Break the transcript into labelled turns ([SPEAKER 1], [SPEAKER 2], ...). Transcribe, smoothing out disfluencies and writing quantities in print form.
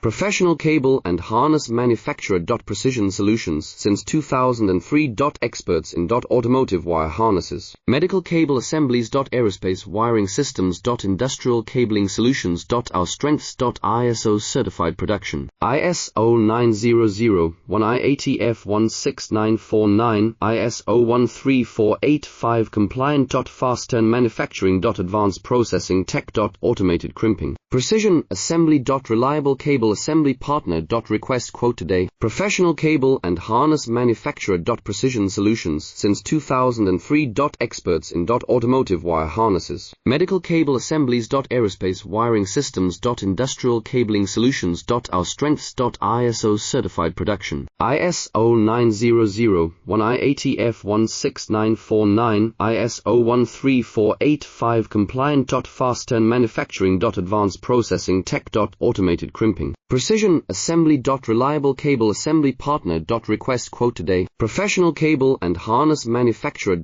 [SPEAKER 1] Professional cable and harness manufacturer. Precision Solutions since 2003. Experts in automotive wire harnesses, medical cable assemblies. Aerospace wiring systems. Industrial cabling solutions. Our strengths. ISO certified production. ISO 9001 IATF 16949 ISO 13485 compliant. Fast turn manufacturing. Advanced processing tech. Automated crimping. Precision assembly. Reliable cable assembly partner. Request quote today. Professional cable and harness manufacturer. Precision Solutions since 2003. Experts in automotive wire harnesses, medical cable assemblies. Aerospace wiring systems. Industrial cabling solutions. Our strengths. ISO certified production. ISO 9001 IATF 16949 ISO 13485 compliant. Fast turn manufacturing. Advanced processing tech. Automated crimping. Precision assembly. Reliable cable assembly partner. Request quote today. Professional cable and harness manufacturer.